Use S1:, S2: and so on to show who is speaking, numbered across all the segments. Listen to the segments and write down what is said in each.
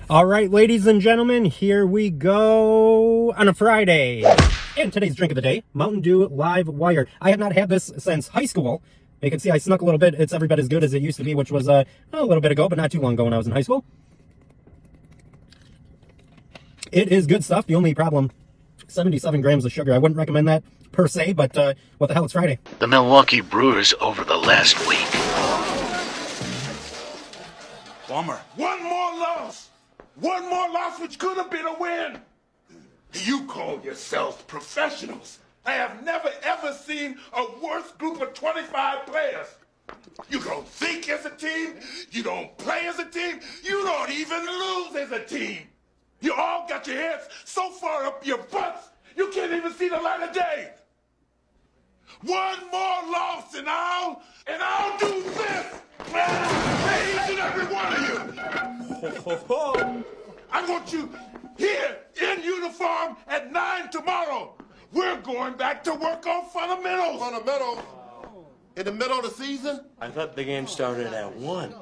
S1: All right, ladies and gentlemen, here we go on a Friday. And today's drink of the day, Mountain Dew Live Wire. I have not had this since high school. You can see I snuck a little bit. It's every bit as good as it used to be, which was a little bit ago, but not too long ago when I was in high school. It is good stuff. The only problem, 77 grams of sugar. I wouldn't recommend that per se, but what the hell, it's Friday.
S2: The Milwaukee Brewers over the last week.
S3: Bummer. One more loss. One more loss, which could have been a win. You call yourselves professionals. I have never, ever seen a worse group of 25 players. You don't think as a team. You don't play as a team. You don't even lose as a team. You all got your heads so far up your butts, you can't even see the light of day. One more loss and I'll do this. Each and every one of you. I want you here in uniform at 9 tomorrow. We're going back to work on fundamentals.
S4: Fundamentals? In the middle of the season?
S5: I thought the game started at 1.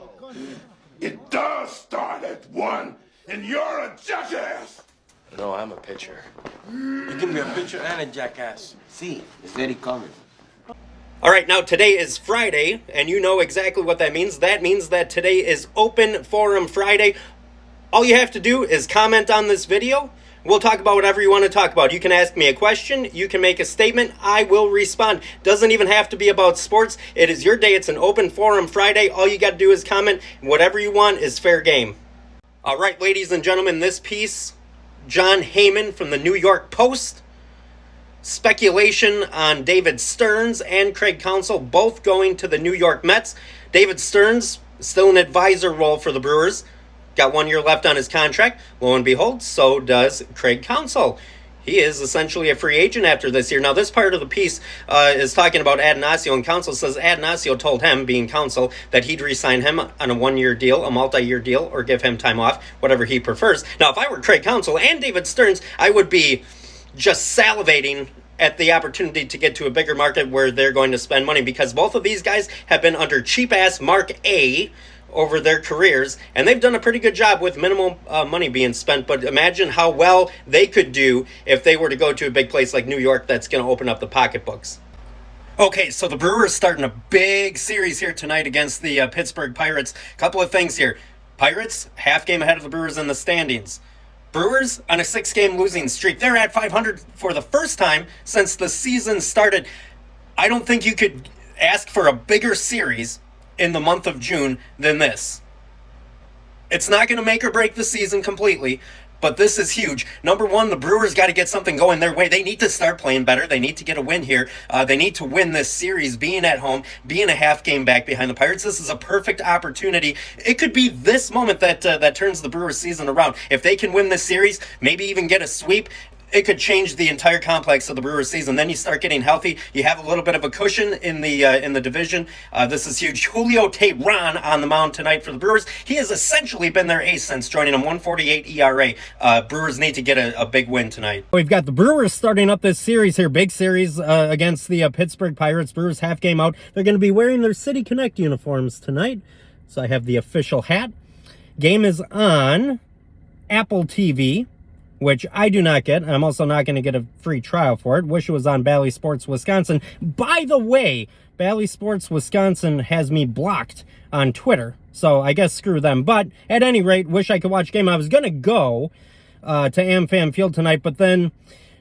S3: It does start at 1, and you're a jackass.
S5: No, I'm a pitcher. You can be a pitcher and a jackass.
S6: See, it's very common.
S1: All right, now today is Friday, and you know exactly what that means. That means that today is Open Forum Friday. All you have to do is comment on this video. We'll talk about whatever you want to talk about. You can ask me a question. You can make a statement. I will respond. Doesn't even have to be about sports. It is your day. It's an Open Forum Friday. All you got to do is comment. Whatever you want is fair game. All right, ladies and gentlemen, this piece, John Heyman from the New York Post. Speculation on David Stearns and Craig Counsell both going to the New York Mets. David Stearns, still an advisor role for the Brewers. Got 1 year left on his contract. Lo and behold, so does Craig Counsell. He is essentially a free agent after this year. Now, this part of the piece is talking about Atanasio, and Counsell says Atanasio told him, being Counsell, that he'd re-sign him on a 1 year deal, a multi-year deal, or give him time off, whatever he prefers. Now, if I were Craig Counsell and David Stearns, I would be just salivating at the opportunity to get to a bigger market where they're going to spend money, because both of these guys have been under cheap-ass Mark A over their careers, and they've done a pretty good job with minimal money being spent. But imagine how well they could do if they were to go to a big place like New York that's going to open up the pocketbooks. Okay, so the Brewers starting a big series here tonight against the Pittsburgh Pirates. Couple of things here. Pirates, half game ahead of the Brewers in the standings. Brewers on a 6-game losing streak. They're at 500 for the first time since the season started. I don't think you could ask for a bigger series in the month of June than this. It's not going to make or break the season completely, but this is huge. Number one, the Brewers got to get something going their way. They need to start playing better. They need to get a win here. They need to win this series, being at home, being a half game back behind the Pirates. This is a perfect opportunity. It could be this moment that turns the Brewers season around. If they can win this series, maybe even get a sweep, it could change the entire complex of the Brewers season. Then you start getting healthy. You have a little bit of a cushion in the division. This is huge. Julio Teheran on the mound tonight for the Brewers. He has essentially been their ace since joining them. 1.48 ERA. Brewers need to get a big win tonight. We've got the Brewers starting up this series here. Big series against the Pittsburgh Pirates. Brewers half game out. They're going to be wearing their City Connect uniforms tonight. So I have the official hat. Game is on Apple TV, which I do not get. I'm also not going to get a free trial for it. Wish it was on Bally Sports Wisconsin. By the way, Bally Sports Wisconsin has me blocked on Twitter, so I guess screw them. But at any rate, wish I could watch game. I was going to go to AmFam Field tonight, but then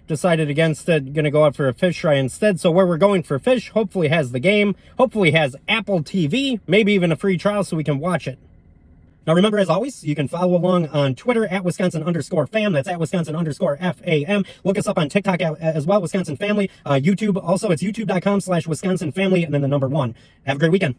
S1: decided against it. Going to go out for a fish fry instead. So where we're going for fish hopefully has the game, hopefully has Apple TV, maybe even a free trial so we can watch it. Now, remember, as always, you can follow along on Twitter at Wisconsin_fam. That's at Wisconsin_FAM. Look us up on TikTok as well, Wisconsin Family. YouTube, also, it's youtube.com/Wisconsin Family, and then the number 1. Have a great weekend.